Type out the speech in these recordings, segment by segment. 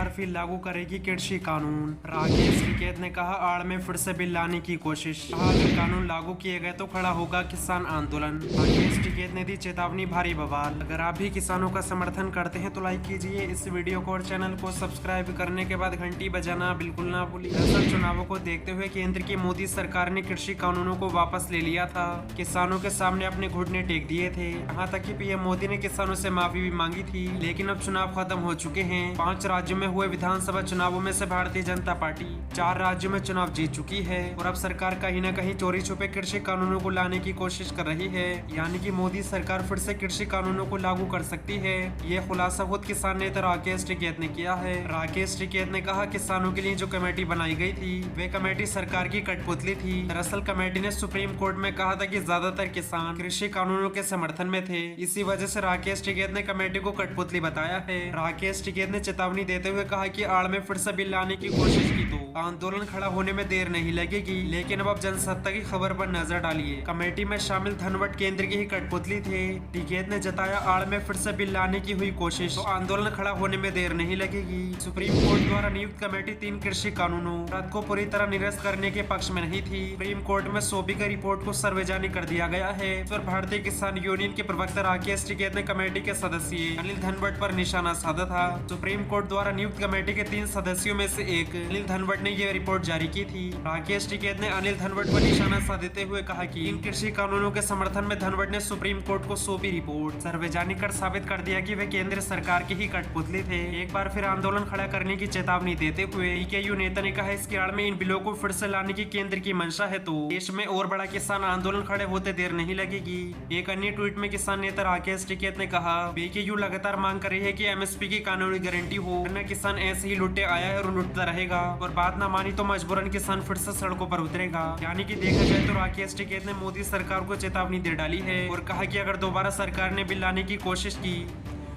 सरकार फिर लागू करेगी कृषि कानून। राकेश टिकैत ने कहा आड़ में फिर से बिल लाने की कोशिश। कहा अगर कानून लागू किए गए तो खड़ा होगा किसान आंदोलन। राकेश टिकैत ने दी चेतावनी भारी बवाल। अगर आप भी किसानों का समर्थन करते हैं तो लाइक कीजिए इस वीडियो को और चैनल को सब्सक्राइब करने के बाद घंटी बजाना बिल्कुल ना भूलिए। दरअसल चुनावों को देखते हुए केंद्र की मोदी सरकार ने कृषि कानूनों को वापस ले लिया था। किसानों के सामने अपने घुटने टेक दिए थे। यहाँ तक कि पीएम मोदी ने किसानों से माफी भी मांगी थी। लेकिन अब चुनाव खत्म हो चुके हैं। 5 राज्यों में हुए विधानसभा चुनावों में से भारतीय जनता पार्टी 4 राज्यों में चुनाव जीत चुकी है और अब सरकार कहीं न कहीं चोरी छुपे कृषि कानूनों को लाने की कोशिश कर रही है। यानी कि मोदी सरकार फिर से कृषि कानूनों को लागू कर सकती है। ये खुलासा खुद किसान नेता राकेश टिकैत ने किया है। राकेश टिकैत ने कहा किसानों के लिए जो कमेटी बनाई गई थी वे कमेटी सरकार की कठपुतली थी। दरअसल कमेटी ने सुप्रीम कोर्ट में कहा था कि ज्यादातर किसान कृषि कानूनों के समर्थन में थे। इसी वजह से राकेश टिकैत ने कमेटी को कठपुतली बताया है। राकेश टिकैत ने चेतावनी देते हुए कहा कि आड़ में फिर से बिल लाने की कोशिश की तो आंदोलन खड़ा होने में देर नहीं लगेगी। लेकिन अब जनसत्ता की खबर पर नजर डालिए। कमेटी में शामिल धनवट केंद्र की ही कठपुतली थे। टिकैत ने जताया आड़ में फिर से बिल लाने की हुई कोशिश तो आंदोलन खड़ा होने में देर नहीं लगेगी। सुप्रीम कोर्ट द्वारा नियुक्त कमेटी 3 कृषि कानूनों रद्द को पूरी तरह निरस्त करने के पक्ष में नहीं थी। सुप्रीम कोर्ट में सौंपी गई रिपोर्ट को सार्वजनिक कर दिया गया है। इस पर भारतीय किसान यूनियन के प्रवक्ता राकेश टिकैत ने कमेटी के सदस्य अनिल धनवट पर निशाना साधा था। सुप्रीम कोर्ट द्वारा नियुक्त कमेटी के 3 सदस्यों में से एक अनिल धनवट ने यह रिपोर्ट जारी की थी। राकेश टिकैत ने अनिल धनवट पर निशाना साधते हुए कहा कि इन कृषि कानूनों के समर्थन में धनवट ने सुप्रीम कोर्ट को सौंपी रिपोर्ट सार्वजनिक कर साबित कर दिया कि वे केंद्र सरकार की ही कठपुतली थे। एक बार फिर आंदोलन खड़ा करने की चेतावनी देते हुए पीकेयू नेता ने कहा इसकी आड़ में इन बिलों को फिर से लाने की केंद्र की मंशा है तो देश में और बड़ा किसान आंदोलन खड़े होते देर नहीं लगेगी। एक अन्य ट्वीट में किसान नेता राकेश टिकैत ने कहा पीकेयू लगातार मांग कर रही है कि एमएसपी की कानूनी गारंटी हो, वरना किसान ऐसे ही लुटे आया है और लुटता रहेगा और बात ना मानी तो मजबूरन किसान फिर से सड़कों पर उतरेगा। यानी कि देखा जाए तो राकेश टिकैत ने मोदी सरकार को चेतावनी दे डाली है और कहा कि अगर दोबारा सरकार ने बिल लाने की कोशिश की,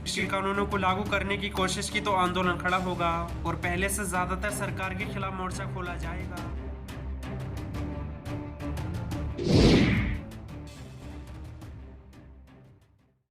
कृषि कानूनों को लागू करने की कोशिश की तो आंदोलन खड़ा होगा और पहले से ज्यादातर सरकार के खिलाफ मोर्चा खोला जाएगा।